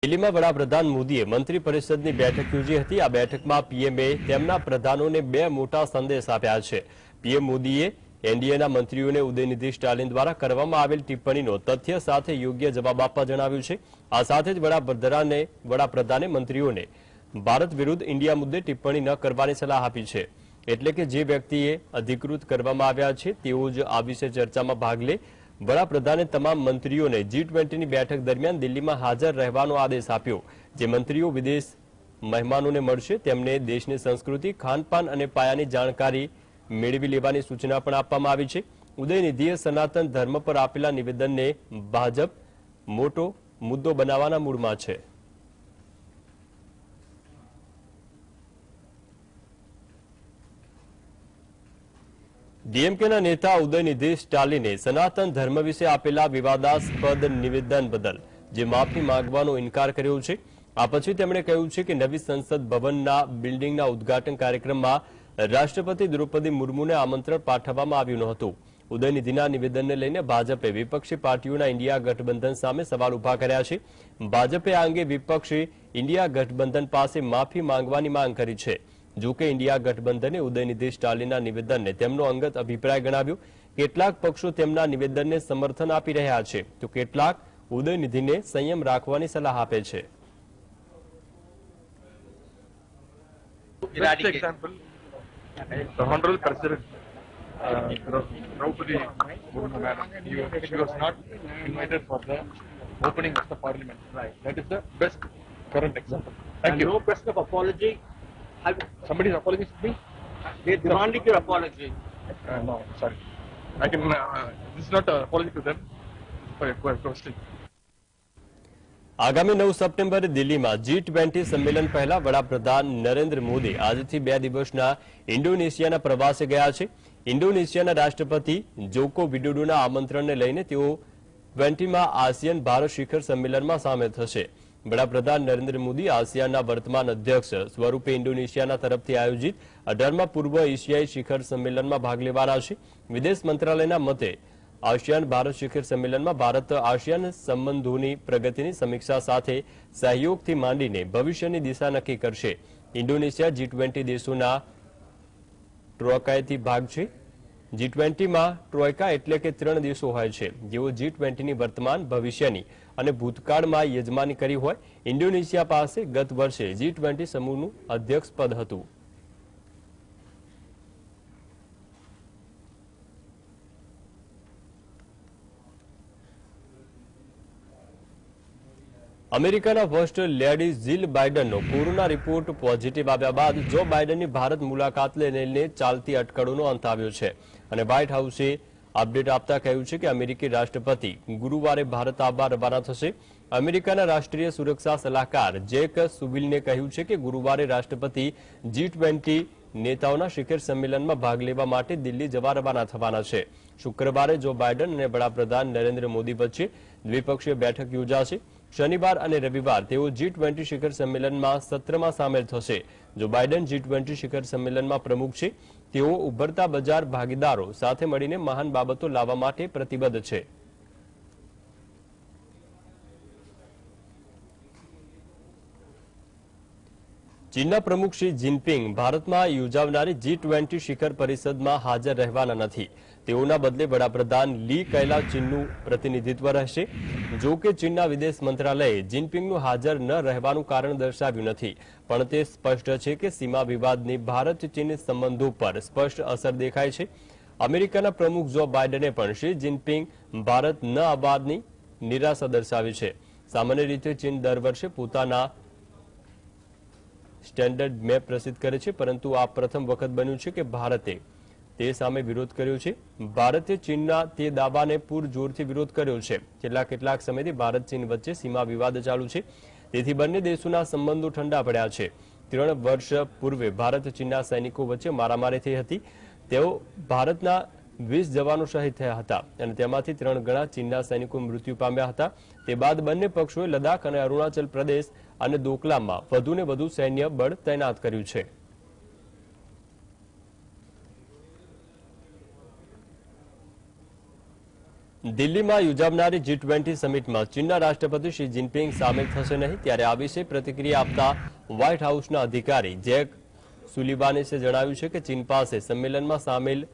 દિલ્હીમાં વડાપ્રધાન મોદીએ મંત્રી પરિષદની બેઠક યોજી હતી। આ બેઠકમાં પીએમએ તેમના પ્રધાનોને બે મોટા સંદેશ આપ્યા છે। પીએમ મોદીએ એનડીએના મંત્રીઓને ઉદયનિધિ સ્ટાલિન દ્વારા કરવામાં આવેલ ટિપ્પણીનો તથ્ય સાથે યોગ્ય જવાબ આપવા જણાવ્યું છે। આ સાથે જ વડાપ્રધાને મંત્રીઓને ભારત વિરુદ્ધ ઇન્ડિયા મુદ્દે ટિપ્પણી ન કરવાની સલાહ આપી છે। એટલે કે જે વ્યક્તિએ અધિકૃત કરવામાં આવ્યા છે તેઓ જ આ વિશે ચર્ચામાં ભાગ લે। વડાપ્રધાને તમામ મંત્રીઓને G20ની બેઠક દરમિયાન દિલ્હીમાં હાજર રહેવાનો આદેશ આપ્યો। જે મંત્રીઓ વિદેશ મહેમાનોને મળશે તેમને દેશની સંસ્કૃતિ, ખાનપાન અને પાયાની જાણકારી મેળવી લેવાની સૂચના પણ આપવામાં આવી છે। ઉદયનિધિએ સનાતન ધર્મ પર આપેલા નિવેદનને ભાજપ મોટો મુદ્દો બનાવવાના મૂડમાં છે। ડીએમકેના નેતા ઉદયનિધિ સ્ટાલિને સનાતન ધર્મ વિશે આપેલા વિવાદાસ્પદ નિવેદન બદલ જે માફી માંગવાનો ઇનકાર કર્યો છે। આ પછી તેમણે કહ્યું છે કે નવી સંસદ ભવનના બિલ્ડિંગના ઉદ્ઘાટન કાર્યક્રમમાં રાષ્ટ્રપતિ દ્રૌપદી મુર્મુને આમંત્રણ પાઠવવામાં આવ્યું નહોતું। ઉદયનિધિના નિવેદનને લઈને ભાજપે વિપક્ષી પાર્ટીઓના ઇન્ડિયા ગઠબંધન સામે સવાલ ઉભા કર્યા છે। ભાજપે આ અંગે વિપક્ષી ઇન્ડિયા ગઠબંધન પાસે માફી માંગવાની માંગ કરી છે। જો કે ઇન્ડિયા ગઠબંધને ઉદયનિધિ સ્ટાલિનના નિવેદનને તેમનો અંગત અભિપ્રાય ગણાવ્યો। કેટલાક પક્ષો તેમના નિવેદનને સમર્થન આપી રહ્યા છે તો કેટલાક ઉદયનિધિને સંયમ રાખવાની સલાહ આપે છે। Best example, the Honorable President Draupadi Murmu madam, she was not invited for the opening of the parliament. Right. That is the best current example. Thank you. No question of apology. Somebody is apologizing to me? They demanded your apology. No, sorry. I can. This is not an apology to them. For a question. આગામી 9 સપ્ટેમ્બરે દિલ્હીમાં G20 સંમેલન પહેલા વડાપ્રધાન નરેન્દ્ર મોદી આજથી 2 દિવસના ઇન્ડોનેશિયાના પ્રવાસે ગયા છે। ઇન્ડોનેશિયાના રાષ્ટ્રપતિ જોકો વિડોડોના આમંત્રણને લઈને તેઓ 20માં આસિયાન ભારત શિખર સંમેલનમાં સામેલ થશે। વડાપ્રધાન નરેન્દ્ર મોદી આસિયાનના વર્તમાન અધ્યક્ષ સ્વરૂપે ઇન્ડોનેશિયાના તરફથી આયોજિત 18મા પૂર્વ એશિયાઈ શિખર સંમેલનમાં ભાગ લેવાના છે। વિદેશ મંત્રાલયના મતે આસિયાન ભારત શિખર સંમેલનમાં ભારત આસિયાન સંબંધોની પ્રગતિની સમીક્ષા સાથે સહયોગથી માંડીને ભવિષ્યની દિશા નક્કી કરશે। ઇન્ડોનેશિયા G20 દેશોના ટ્રોયકાથી ભાગ છે। G20માં ટ્રોયકા એટલે કે 3 દેશો હોય છે જેઓ G20ની વર્તમાન, ભવિષ્યની અને ભૂતકાળમાં યજમાની કરી હોય। ઇન્ડોનેશિયા પાસે ગત વર્ષે G20 સમૂહનું અધ્યક્ષ પદ હતું। અમેરિકાના ફર્સ્ટ લેડી જીલ બાઇડનનો કોરોના રિપોર્ટ પોઝિટિવ આવ્યા બાદ જો બાઇડનની ભારત મુલાકાતને લઈને ચાલતી અટકળોનો અંત આવ્યો છે અને વ્હાઇટ હાઉસે અપડેટ આપતા કહ્યું છે કે અમેરિકી રાષ્ટ્રપતિ ગુરુવારે ભારત આવવા રવાના થશે। અમેરિકાના રાષ્ટ્રીય સુરક્ષા સલાહકાર જેક સુલિવાને કહ્યું છે કે ગુરુવારે રાષ્ટ્રપતિ G20 નેતાઓના શિખર સંમેલનમાં ભાગ લેવા માટે દિલ્હી જવા રવાના થવાના છે। શુક્રવારે જો બાઇડન અને વડાપ્રધાન નરેન્દ્ર મોદી વચ્ચે દ્વિપક્ષીય બેઠક યોજાશે। શનિવાર અને રવિવાર તેઓ G20 શિખર સંમેલનમાં સત્રમાં સામેલ થશે। જો બાઇડન G20 શિખર સંમેલનમાં પ્રમુખ છે તેઓ ઉભરતા બજાર ભાગીદારો સાથે મળીને મહાન બાબતો લાવવા માટે પ્રતિબદ્ધ છે। ચીનના પ્રમુખ શી જિનપિંગ ભારતમાં યોજાનારી G20 શિખર પરિષદમાં હાજર રહેવાના નથી। તેઓના બદલે વડાપ્રધાન લી કૈલા ચીનનું પ્રતિનિધિત્વ રહેશે। જો કે ચીનના વિદેશ મંત્રાલયે જિનપિંગનું હાજર ન રહેવાનું કારણ દર્શાવ્યું નથી, પણ તે સ્પષ્ટ છે કે સીમા વિવાદની ભારત ચીન સંબંધો પર સ્પષ્ટ અસર દેખાય છે। અમેરિકાના પ્રમુખ જો બાઇડને પણ શી જિનપિંગ ભારત ન આવવાની નિરાશા દર્શાવી છે। સામાન્ય રીતે ચીન દર વર્ષે પોતાના સ્ટેન્ડર્ડ મેપ પ્રસિદ્ધ કરે છે, પરંતુ આ પ્રથમ વખત બન્યું છે કે ભારતે તે સામે વિરોધ કર્યો છે। ભારતે ચીનના તે દાવાને પૂરજોરથી વિરોધ કર્યો છે। છેલ્લા કેટલાક સમયથી ભારત ચીન વચ્ચે સીમા વિવાદ ચાલુ છે, તેથી બંને દેશોના સંબંધો ઠંડા પડ્યા છે। 3 વર્ષ પૂર્વે ભારત ચીનના સૈનિકો વચ્ચે મારામારી થઈ હતી। તેઓ ભારતના 20 જવાનો શહીદ થયા હતા અને તેમાંથી 3 ગણા ચીનના સૈનિકો મૃત્યુ પામ્યા હતા। તે બાદ બંને પક્ષોએ લદ્દાખ અને અરુણાચલ પ્રદેશ અને ડોકલામમાં વધુને વધુ સૈન્ય બળ તૈનાત કર્યું છે। દિલ્હીમાં યોજાનારી G20 સમિટમાં ચીનના રાષ્ટ્રપતિ શી જિનપિંગ સામેલ થશે નહીં, ત્યારે આ વિશે પ્રતિક્રિયા આપતા વ્હાઇટ હાઉસના અધિકારી જેક સુલિવાનિસે જણાવ્યું છે કે ચીન પાસે સંમેલનમાં સામેલ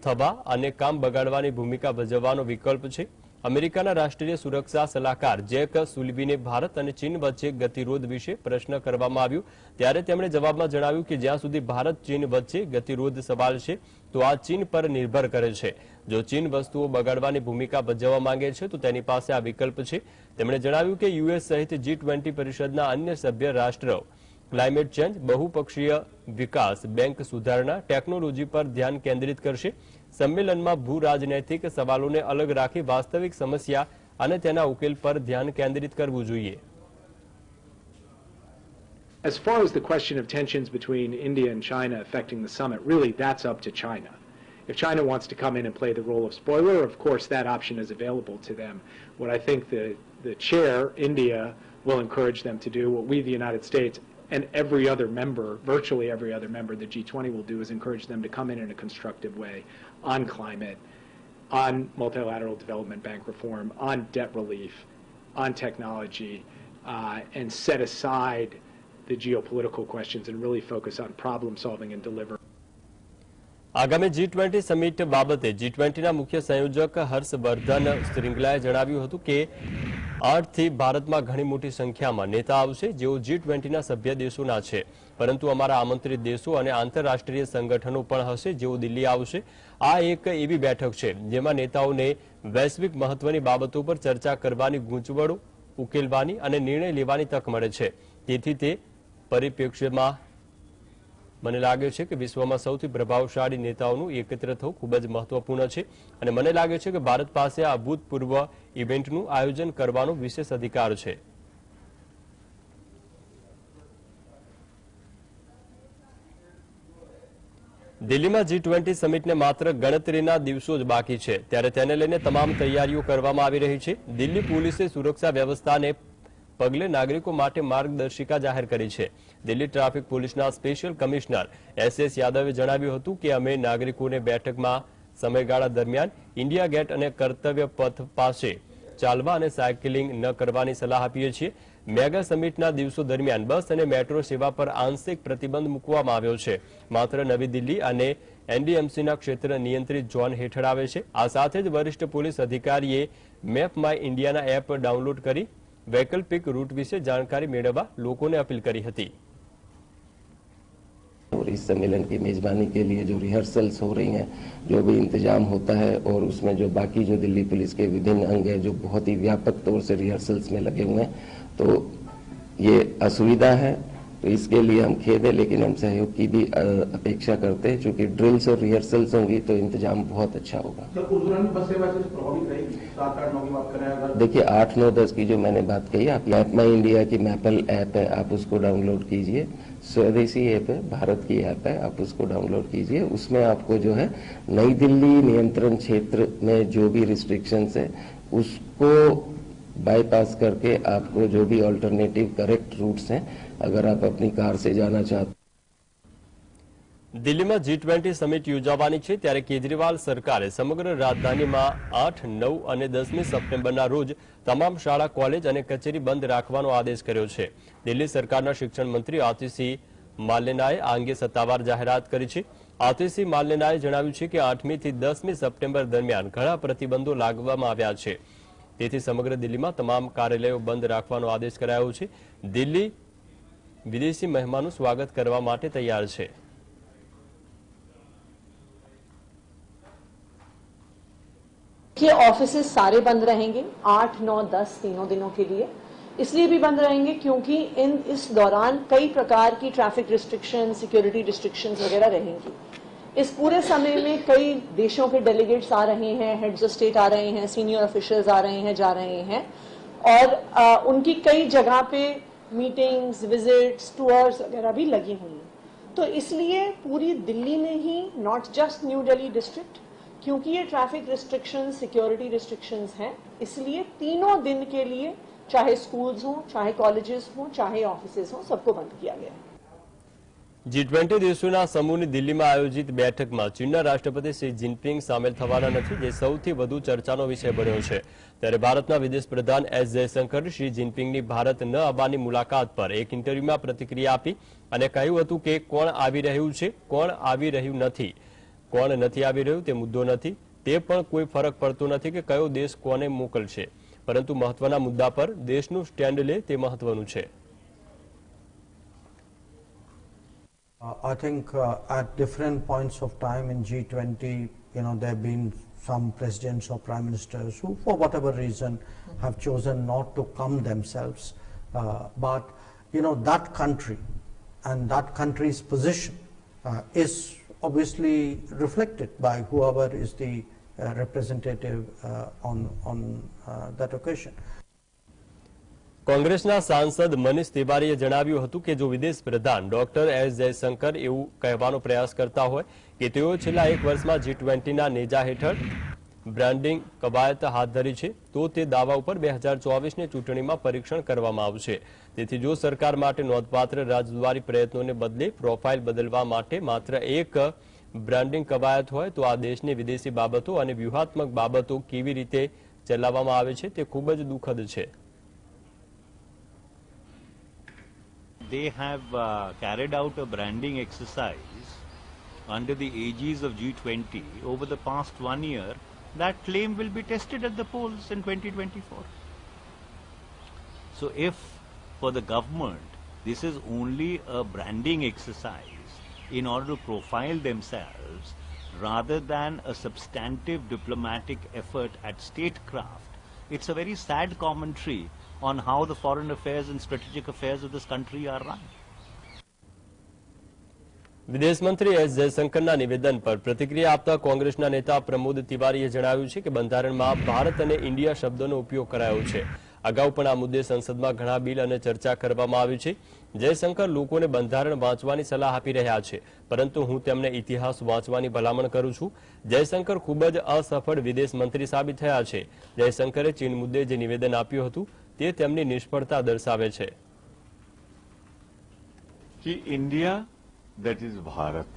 થવા અને કામ બગાડવાની ભૂમિકા ભજવવાનો વિકલ્પ છે. અમેરિકાના રાષ્ટ્રીય સુરક્ષા સલાહકાર જેક સુલિવાને ભારત અને ચીન વચ્ચે ગતિરોધ વિશે પ્રશ્ન કરવામાં આવ્યો ત્યારે તેમણે જવાબમાં જણાવ્યું કે જ્યાં સુધી ભારત ચીન વચ્ચે ગતિરોધ સવાલ છે તો આ ચીન પર નિર્ભર કરે છે. જો ચીન વસ્તુઓ બગાડવાની ભૂમિકા ભજવવા માંગે છે તો તેની પાસે આ વિકલ્પ છે. તેમણે જણાવ્યું કે યુએસ સહિત G20 પરિષદના અન્ય સભ્ય રાષ્ટ્રો ક્લાઇમેટ ચેન્જ, બહુપક્ષીય વિકાસ, બેંક સુધારણા, ટેકનોલોજી પર ધ્યાન કેન્દ્રિત કરશે. સંમેલનમાં ભૂ રાજનૈતિક સવાલોને અલગ રાખી વાસ્તવિક સમસ્યા અને તેના ઉકેલ પર ધ્યાન કેન્દ્રિત કરવું જોઈએ. As far as the question of tensions between India and China affecting the summit, really that's up to China. If China wants to come in and play the role of spoiler, of course that option is available to them. What I think the chair, India, will encourage them to do, what we, the United States, and every other member, virtually every other member of the G20 will do, is encourage them to come in a constructive way on climate, on multilateral development bank reform, on debt relief, on technology, and set aside the geopolitical questions and really focus on problem solving and deliver. આગામી G20 summit બાબતે G20ના મુખ્ય સંયોજક હર્ષવર્ધન શ્રીંગલાએ જણાવ્યું હતું કે 8 થી ભારતમાં ઘણી મોટી સંખ્યામાં નેતા આવશે જેઓ G20ના સભ્ય દેશોના છે, પરંતુ અમારા આમંત્રિત દેશો અને આંતરરાષ્ટ્રીય સંગઠનો પણ હશે જેઓ દિલ્હી આવશે. આ એક એવી બેઠક છે જેમાં નેતાઓને વૈશ્વિક મહત્વની બાબતો પર ચર્ચા કરવાની, ગૂંચવણો ઉકેલવાની અને નિર્ણય લેવાની તક મળે છે. તેથી તે પરિપ્રેક્ષ્યમાં મને લાગે છે કે વિશ્વમાં સૌથી પ્રભાવશાળી નેતાઓનું એકત્ર થવું ખૂબ જ મહત્વપૂર્ણ છે અને મને લાગે છે કે ભારત પાસે આ અભૂતપૂર્વ ઇવેન્ટનું આયોજન કરવાનો વિશેષ અધિકાર છે. દિલ્હીમાં G20 સમિટને માત્ર ગણતરીના દિવસો જ બાકી છે ત્યારે તેને લઈને તમામ તૈયારીઓ કરવામાં આવી રહી છે. દિલ્હી પોલીસે સુરક્ષા વ્યવસ્થાને પગલે નાગરિકો માટે માર્ગદર્શિકા જાહેર કરી છે. દિલ્હી ટ્રાફિક પોલીસના સ્પેશિયલ કમિશનર SS યાદવે જણાવ્યું હતું કે અમે નાગરિકોને બેઠકમાં સમયગાળા દરમિયાન ઇન્ડિયા ગેટ અને કર્તવ્ય પથ પાસે ચાલવા અને સાયકલિંગ ન કરવાની સલાહ આપીએ છીએ. મેગા સમિટના દિવસો દરમિયાન બસ અને મેટ્રો સેવા પર આંશિક પ્રતિબંધ મૂકવામાં આવ્યો છે. માત્ર નવી દિલ્હી અને NDMCના ક્ષેત્ર નિયંત્રિત ઝોન હેઠળ આવે છે. આ સાથે જ વરિષ્ઠ પોલીસ અધિકારીએ મેપ માય ઇન્ડિયાના એપ ડાઉનલોડ કરી वैकल्पिक रूट विषय जानकारी मेळववा लोगों ने अपील करी हती. और इस सम्मेलन की मेजबानी के लिए जो रिहर्सल्स हो रही हैं, जो भी इंतजाम होता है और उसमें जो बाकी जो दिल्ली पुलिस के विभिन्न अंग हैं जो बहुत ही व्यापक तौर से रिहर्सल्स में लगे हुए हैं, तो ये असुविधा है तो इसके लिए हम खेद है, लेकिन हम सहयोग की भी अपेक्षा करते हैं. चूंकि ड्रिल्स और रिहर्सल्स होंगी तो इंतजाम बहुत अच्छा होगा. देखिए 8, 9, 10 की जो मैंने बात कही, आप मैप माई इंडिया की मैपल ऐप है, आप उसको डाउनलोड कीजिए. स्वदेशी ऐप है, भारत की ऐप है, आप उसको डाउनलोड कीजिए. उसमें आपको जो है नई दिल्ली नियंत्रण क्षेत्र में जो भी रिस्ट्रिक्शंस है उसको बाईपास करके आपको जो भी ऑल्टरनेटिव करेक्ट रूट्स हैं, अगर आप अपनी कार से जाना चाहते. દિલ્હીમાં G20 સમિટ યોજાવાની છે ત્યારે કેજરીવાલ સરકારે સમગ્ર રાજધાનીમાં 8, 9 અને 10મી સપ્ટેમ્બરના રોજ તમામ શાળા, કોલેજ અને કચેરી બંધ રાખવાનો આદેશ કર્યો છે. દિલ્હી સરકારના શિક્ષણ મંત્રી આતિશી માલ્યનાએ આ અંગે સત્તાવાર જાહેરાત કરી છે. આતિશી માલ્યનાએ જણાવ્યું છે કે 8મી થી 10મી સપ્ટેમ્બર દરમિયાન ઘણા પ્રતિબંધો લાગવામાં આવ્યા છે. તેથી સમગ્ર દિલ્હીમાં તમામ કાર્યાલયો બંધ રાખવાનો આદેશ કરાયો છે. દિલ્હી વિદેશી મહેમાનોનું સ્વાગત કરવા માટે તૈયાર છે. ये ऑफिसेज सारे बंद रहेंगे 8, 9, 10 तीनों दिनों के लिए. इसलिए भी बंद रहेंगे क्योंकि इस दौरान कई प्रकार की ट्रैफिक रिस्ट्रिक्शन, सिक्योरिटी रिस्ट्रिक्शंस वगैरह रहेंगी. इस पूरे समय में कई देशों के डेलीगेट्स आ रहे हैं, हेड्स ऑफ स्टेट आ रहे हैं, सीनियर ऑफिशियल्स आ रहे हैं, जा रहे हैं और उनकी कई जगह पे मीटिंग्स, विजिट्स, टूर्स वगैरह भी लगी हुई हैं. तो इसलिए पूरी दिल्ली में ही, not just new Delhi district, क्योंकि ये ट्रैफिक रिस्ट्रिक्शंस, सिक्योरिटी रिस्ट्रिक्शंस हैं, इसलिए तीनों दिन के लिए चाहे स्कूल्स हों, चाहे कॉलेजेस हों, चाहे ऑफिसेज हों, सबको बंद किया गया है. G20 દેશોના સમૂહની દિલ્હીમાં આયોજિત બેઠકમાં ચીનના રાષ્ટ્રપતિ શી જિનપિંગ સામેલ થવાના નથી, જે સૌથી વધુ ચર્ચાનો વિષય બન્યો છે. ત્યારે ભારતના વિદેશ પ્રધાન એસ જયશંકર શી જિનપિંગની ભારત ન આવવાની મુલાકાત પર એક ઇન્ટરવ્યુમાં પ્રતિક્રિયા આપી અને કહ્યું હતું કે કોણ આવી રહ્યું છે, કોણ આવી રહ્યું નથી, કોણ નથી આવી રહ્યું તે મુદ્દો નથી, તે પણ કોઈ ફરક પડતો નથી કે કયો દેશ કોને મોકલશે, પરંતુ મહત્વના મુદ્દા પર દેશનું સ્ટેન્ડ લે તે મહત્વનું છે. I think at different points of time in G20, there have been some presidents or prime ministers who, for whatever reason, have chosen not to come themselves. But, that country and that country's position is obviously reflected by whoever is the representative on that occasion. કોંગ્રેસના સાંસદ મનીષ તિવારીએ જણાવ્યું હતું કે જો વિદેશ પ્રધાન doctor S Jaishankar એવું કહેવાનો પ્રયાસ કરતા હોય કે તેઓ છેલ્લા એક વર્ષમાં G20ના નેજા હેઠળ બ્રાન્ડિંગ કવાયત હાથ ધરી છે, તો તે દાવા ઉપર 2024ની ચૂંટણીમાં પરીક્ષણ કરવામાં આવશે. તેથી જો સરકાર માટે નોંધપાત્ર રાજદ્વારી પ્રયત્નોને બદલે પ્રોફાઇલ બદલવા માટે માત્ર એક બ્રાન્ડિંગ કવાયત હોય તો આ દેશની વિદેશી બાબતો અને વ્યૂહાત્મક બાબતો કેવી રીતે ચલાવવામાં આવે છે તે ખૂબ જ દુઃખદ છે. They have carried out a branding exercise under the aegis of G20 over the past 1 year. That claim will be tested at the polls in 2024. So if for the government this is only a branding exercise in order to profile themselves rather than a substantive diplomatic effort at statecraft, it's a very sad commentary on how the foreign affairs and strategic affairs of this country are run. વિદેશ મંત્રી S જયશંકરના નિવેદન પર પ્રતિક્રિયા આપતા કોંગ્રેસના નેતા પ્રમોદ તિવારીએ જણાવ્યું છે કે બંધારણમાં ભારત અને ઇન્ડિયા શબ્દનો ઉપયોગ કરાયો છે. અગાઉ પણ આ મુદ્દે સંસદમાં ઘણા બિલ અને ચર્ચા કરવામાં આવી છે. જયશંકર લોકોને બંધારણ વાંચવાની સલાહ આપી રહ્યા છે, પરંતુ હું તેમને ઇતિહાસ વાંચવાની ભલામણ કરું છું. જયશંકર ખૂબ જ અસફળ વિદેશ મંત્રી સાબિત થયા છે. જયશંકરે ચીન મુદ્દે જે નિવેદન આપ્યું હતું તે તેમની નિષ્ફળતા દર્શાવે છે. कि इंडिया दैट इज भारत,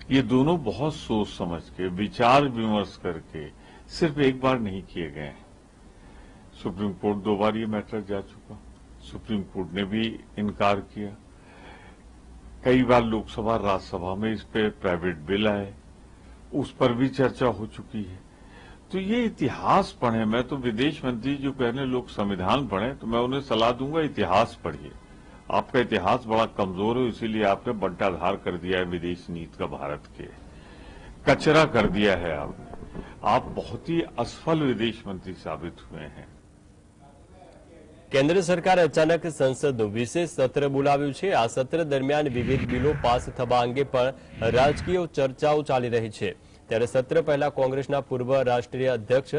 ये दोनों बहुत सोच समझ के विचार विमर्श करके सिर्फ एक बार नहीं किए गए हैं. सुप्रीम कोर्ट 2 बार ये मैटर जा चुका, सुप्रीम कोर्ट ने भी इनकार किया. कई बार लोकसभा राज्यसभा में इस पे प्राइवेट बिल आए, उस पर भी चर्चा हो चुकी है. तो ये इतिहास पढ़े. मैं तो विदेश मंत्री जो कहने लोग संविधान पढ़े, तो मैं उन्हें सलाह दूंगा इतिहास पढ़िए. आपका इतिहास बड़ा कमजोर है, इसीलिए आपने बंटाधार कर दिया है विदेश नीति का, भारत के कचरा कर दिया है आपने. आप बहुत ही असफल विदेश मंत्री साबित हुए हैं. કેન્દ્ર સરકારે અચાનક સંસદનું વિશેષ સત્ર બોલાવ્યું છે. આ સત્ર દરમિયાન વિવિધ બિલો પાસ થવા અંગે પણ રાજકીય ચર્ચાઓ ચાલી રહી છે. ત્યારે સત્ર પહેલા કોંગ્રેસના પૂર્વ રાષ્ટ્રીય અધ્યક્ષ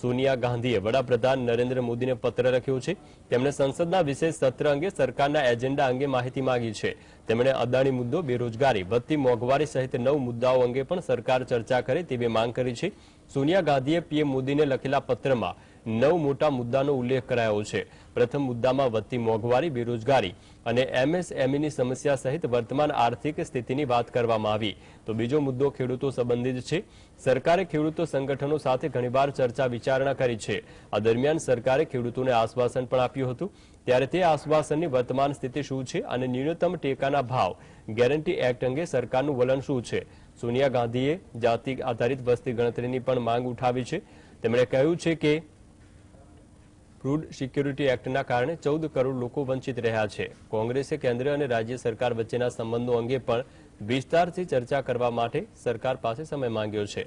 સોનિયા ગાંધીએ વડાપ્રધાન નરેન્દ્ર મોદીને પત્ર લખ્યો છે. તેમણે સંસદના વિશેષ સત્ર અંગે સરકારના એજન્ડા અંગે માહિતી માંગી છે. તેમણે અદાણી મુદ્દો, બેરોજગારી, વધતી મોંઘવારી સહિત 9 મુદ્દાઓ અંગે પણ સરકાર ચર્ચા કરે તેવી માંગ કરી છે. સોનિયા ગાંધીએ પીએમ મોદીને લખેલા પત્રમાં 9 મોટા મુદ્દાનો ઉલ્લેખ કરાયો છે. પ્રથમ મુદ્દામાં વધતી મોંઘવારી, બેરોજગારી અને એમએસએમઈની સમસ્યા સહિત વર્તમાન આર્થિક સ્થિતિની વાત કરવામાં આવી. તો બીજો મુદ્દો ખેડૂતો સંબંધિત છે. સરકારે ખેડૂતો સંગઠનો સાથે ઘણીવાર ચર્ચા વિચારણા કરી છે. આ દરમિયાન સરકારે ખેડૂતોને આશ્વાસન પણ આપ્યું હતું. ત્યારે તે આશ્વાસનની વર્તમાન સ્થિતિ શું છે અને ન્યૂનતમ ટેકાના ભાવ ગેરંટી એક્ટ અંગે સરકારનું વલણ શું છે? સોનિયા ગાંધીએ જાતિ આધારિત વસ્તી ગણતરીની પણ માંગ ઉઠાવી છે. તેમણે કહ્યું છે કે ફૂડ સિક્યોરિટી એક્ટના કારણે 14 કરોડ લોકો વંચિત રહ્યા છે. કોંગ્રેસે કેન્દ્ર અને રાજ્ય સરકાર વચ્ચેના સંબંધો અંગે પણ વિસ્તારથી ચર્ચા કરવા માટે સરકાર પાસે સમય માંગ્યો છે.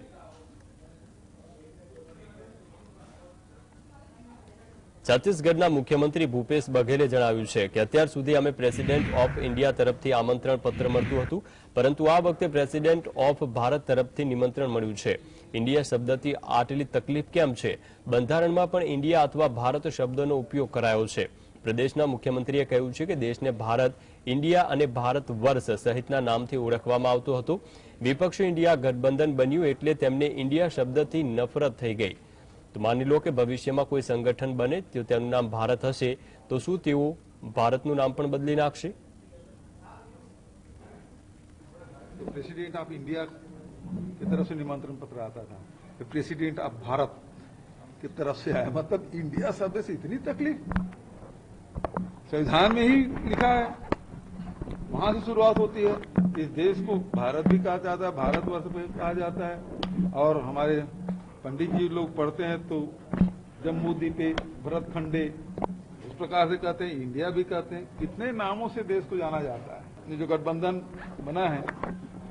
છત્તીસગઢના મુખ્યમંત્રી ભૂપેશ બઘેલે જણાવ્યું છે કે અત્યાર સુધી અમે પ્રેસિડેન્ટ ઓફ ઇન્ડિયા તરફથી આમંત્રણ પત્ર મળતું હતું, પરંતુ આ વખતે પ્રેસિડેન્ટ ઓફ ભારત તરફથી નિમંત્રણ મળ્યું છે. ઇન્ડિયા શબ્દથી આટલી તકલીફ કેમ છે? બંધારણમાં પણ ઇન્ડિયા અથવા ભારત શબ્દનો ઉપયોગ કરાયો છે. પ્રદેશના મુખ્યમંત્રીએ કહ્યું છે કે દેશને ભારત, ઇન્ડિયા અને ભારત વર્ષ સહિતના નામથી ઓળખવામાં આવતો હતો. વિપક્ષી ઇન્ડિયા ગઠબંધન બન્યું એટલે તેમને ઇન્ડિયા શબ્દથી નફરત થઈ ગઈ. તો માની લો કે ભવિષ્યમાં કોઈ સંગઠન બને તો તેનું નામ ભારત હશે, તો શું તેઓ ભારતનું નામ પણ બદલી નાખશે? प्रेसिडेंट ऑफ इंडिया की तरफ से निमंत्रण पत्र आता था, तो प्रेसिडेंट ऑफ भारत की तरफ से आया। मतलब इंडिया शब्द से इतनी तकलीफ, संविधान में ही लिखा है, वहां से शुरुआत होती है। इस देश को भारत भी कहा जाता है, भारतवर्ष भी कहा जाता है। और हमारे पंडित जी लोग पढ़ते हैं तो जम्मू द्वीपे, भरत खंडे, इस प्रकार से कहते हैं, इंडिया भी कहते हैं। कितने नामों से देश को जाना जाता है। ये जो गठबंधन बना है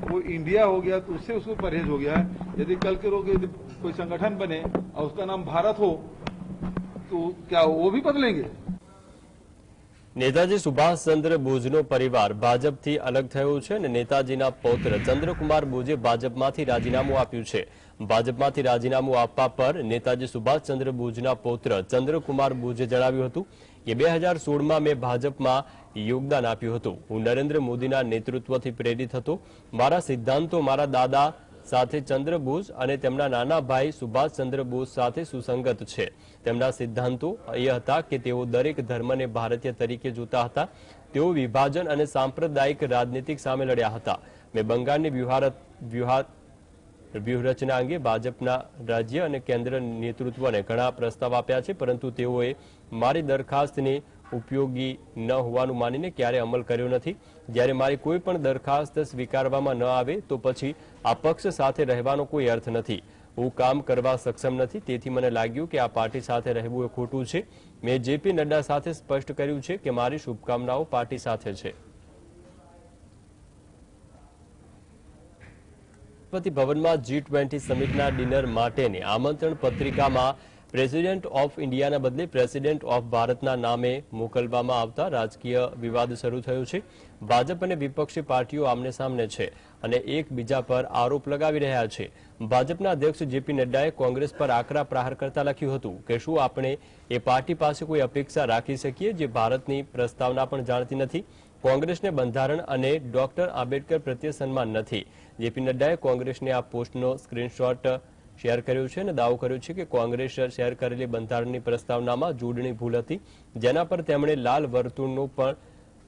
वो इंडिया हो गया, तो उससे उसको परहेज हो गया है। यदि कल के रोग यदि कोई संगठन बने और उसका नाम भारत हो तो क्या वो भी बदलेंगे? નેતાજી સુભાષચંદ્ર બોઝનો પરિવાર ભાજપથી અલગ થયો છે અને નેતાજીના પૌત્ર ચંદ્રકુમાર બોઝે ભાજપમાંથી રાજીનામું આપ્યું છે। ભાજપમાંથી રાજીનામું આપવા પર નેતાજી સુભાષચંદ્ર બોઝના પૌત્ર ચંદ્રકુમાર બોઝે જણાવ્યું હતું કે 2016માં મેં ભાજપમાં યોગદાન આપ્યું હતું। હું નરેન્દ્ર મોદીના નેતૃત્વથી પ્રેરિત હતો। મારા સિદ્ધાંતો મારા દાદા સાથે ચંદ્ર બોઝ અને તેમના નાના ભાઈ સુભાષચંદ્ર બોઝ સાથે સુસંગત છે। તેમના સિદ્ધાંતો એ હતા કે તેઓ દરેક ધર્મને ભારતીય તરીકે જોતા હતા। તેઓ વિભાજન અને સાંપ્રદાયિક રાજનીતિ સામે લડ્યા હતા। મેં બંગાળની વ્યૂહરચના અંગે ભાજપના રાજ્ય અને કેન્દ્ર નેતૃત્વને ઘણા પ્રસ્તાવ આપ્યા છે, પરંતુ તેઓએ મારી દરખાસ્તને ઉપયોગી ન હોવાનું માનીને ક્યારે અમલ કર્યો નથી। જ્યારે મારી કોઈ પણ દરખાસ્ત સ્વીકારવામાં ન આવે તો પછી આ પક્ષ સાથે રહેવાનો કોઈ અર્થ નથી। હું કામ કરવા સક્ષમ નથી, તેથી મને લાગ્યું કે આ પાર્ટી સાથે રહેવું એ ખોટું છે। મેં જેપી નડ્ડા સાથે સ્પષ્ટ કર્યું છે કે મારી શુભકામનાઓ પાર્ટી સાથે છે। રાષ્ટ્રપતિ ભવનમાં G20 સમિટના ડિનર માટેની આમંત્રણ પત્રિકામાં પ્રેસિડેન્ટ ઓફ ઇન્ડિયાના બદલે પ્રેસિડેન્ટ ઓફ ભારતના નામે મોકલવામાં આવતા રાજકીય વિવાદ શરૂ થયો છે। ભાજપ અને વિપક્ષી પાર્ટીઓ આમને સામને છે અને એકબીજા પર આરોપ લગાવી રહ્યા છે। ભાજપના અધ્યક્ષ જેપી નડ્ડાએ કોંગ્રેસ પર આકરા પ્રહાર કરતા લખ્યું હતું કે શું આપણે એ પાર્ટી પાસે કોઈ અપેક્ષા રાખી શકીએ જે ભારતની પ્રસ્તાવના પણ જાણતી નથી। કોંગ્રેસને બંધારણ અને ડોક્ટર આંબેડકર પ્રત્યે સન્માન નથી। જેપી નડ્ડાએ કોંગ્રેસને આ પોસ્ટનો સ્ક્રીનશોટ શેર કર્યો છે અને દાવો કર્યો છે કે કોંગ્રેસ શેર કરેલી બંધારણની પ્રસ્તાવનામાં જોડણી ભૂલ હતી, જેના પર તેમણે લાલ વર્તુળનો પણ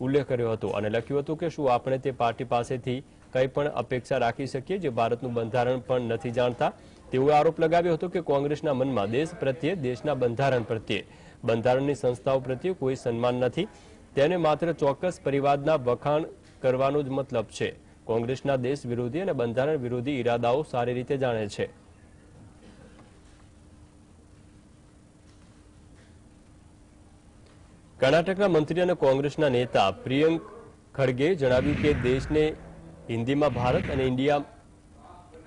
ઉલ્લેખ કર્યો હતો અને લખ્યું હતું કે શું આપણે તે પાર્ટી પાસેથી કંઈ પણ અપેક્ષા રાખી શકીએ જે ભારતનું બંધારણ પણ નથી જાણતા। તેઓએ આરોપ લગાવ્યો હતો કે કોંગ્રેસના મનમાં દેશ પ્રત્યે, દેશના બંધારણ પ્રત્યે, બંધારણની સંસ્થાઓ પ્રત્યે કોઈ સન્માન નથી। તેને માત્ર ચોક્કસ પરિવારના વખાણ કરવાનો જ મતલબ છે। કોંગ્રેસના દેશ વિરોધી અને બંધારણ વિરોધી ઈરાદાઓ સારી રીતે જાણે છે। કર્ણાટકના મંત્રી અને કોંગ્રેસના નેતા પ્રિયંક ખડગેએ જણાવ્યું કે દેશને હિન્દીમાં ભારત અને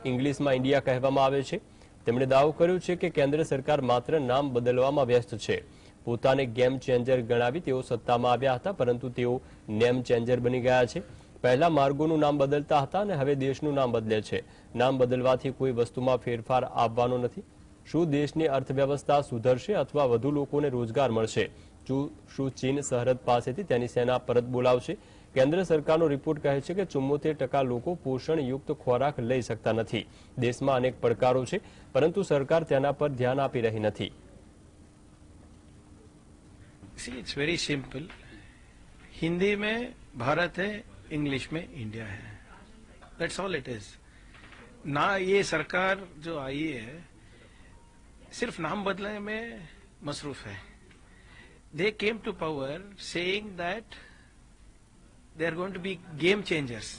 ઇંગ્લિશમાં ઇન્ડિયા કહેવામાં આવે છે। તેમણે દાવો કર્યો છે કે કેન્દ્ર સરકાર માત્ર નામ બદલવામાં વ્યસ્ત છે। પોતાને ગેમ ચેન્જર ગણાવી તેઓ સત્તામાં આવ્યા હતા, પરંતુ તેઓ નેમ ચેન્જર બની ગયા છે। પહેલા માર્ગોનું નામ બદલતા હતા અને હવે દેશનું નામ બદલે છે। નામ બદલવાથી કોઈ વસ્તુમાં ફેરફાર આવવાનો નથી। શું દેશની અર્થવ્યવસ્થા સુધરશે અથવા વધુ લોકોને રોજગાર મળશે? શું ચીન સરહદ પાસેથી તેની સેના પરત બોલાવશે? કેન્દ્ર સરકારનો રિપોર્ટ કહે છે કે 74% લોકો પોષણયુક્ત ખોરાક લઈ શકતા નથી। દેશમાં અનેક પડકારો છે, પરંતુ સરકાર તેના પર ધ્યાન આપી રહી નથી। See, it's very simple. Hindi में भारत है, इंग्लिश में इंडिया है। That's all it is. ना ये सरकार जो आई है सिर्फ नाम बदलने में मसरूफ है। They came to power saying that they are going to be game changers,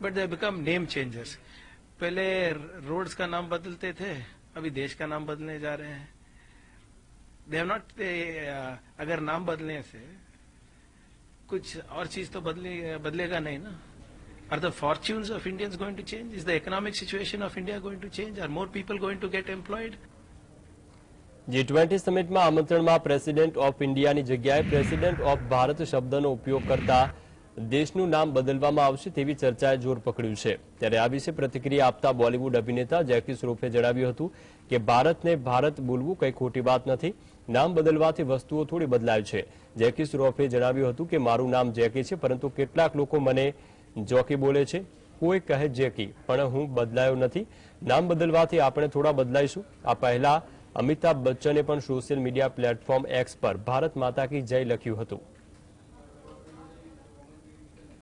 but they have become name changers. पहले रोड्स का नाम बदलते थे, अभी देश का नाम बदलने जा रहे हैं। They have not, अगर नाम बदलने से कुछ और चीज तो बदलेगा नहीं ना। Are the fortunes of Indians going to change? Is the economic situation of India going to change? Are more people going to get employed? G20 સમિટમાં આમંત્રણમાં પ્રેસિડેન્ટ ઓફ ઇન્ડિયાની જગ્યાએ પ્રેસિડેન્ટ ઓફ ભારત શબ્દનો ઉપયોગ કરતા દેશનું નામ બદલવામાં આવશે તેવી ચર્ચાએ જોર પકડ્યું છે। ત્યારે આ વિશે પ્રતિક્રિયા આપતા બોલિવૂડ અભિનેતા જેકી શ્રોફે જણાવ્યું હતું કે ભારતને ભારત બોલવું કંઈ ખોટી વાત નથી। નામ બદલવાથી વસ્તુઓ થોડી બદલાય છે। જેકી શ્રોફે જણાવ્યું હતું કે મારું નામ જેકી છે, પરંતુ કેટલાક લોકો મને જોકી બોલે છે। કોઈ કહે જેકી, પણ હું બદલાયો નથી। નામ બદલવાથી આપણે થોડા બદલાઈશું। આ પહેલા અમિતાભ બચ્ચને પણ સોશિયલ મીડિયા પ્લેટફોર્મ એક્સ પર ભારત માતા કી જય લખ્યું હતું।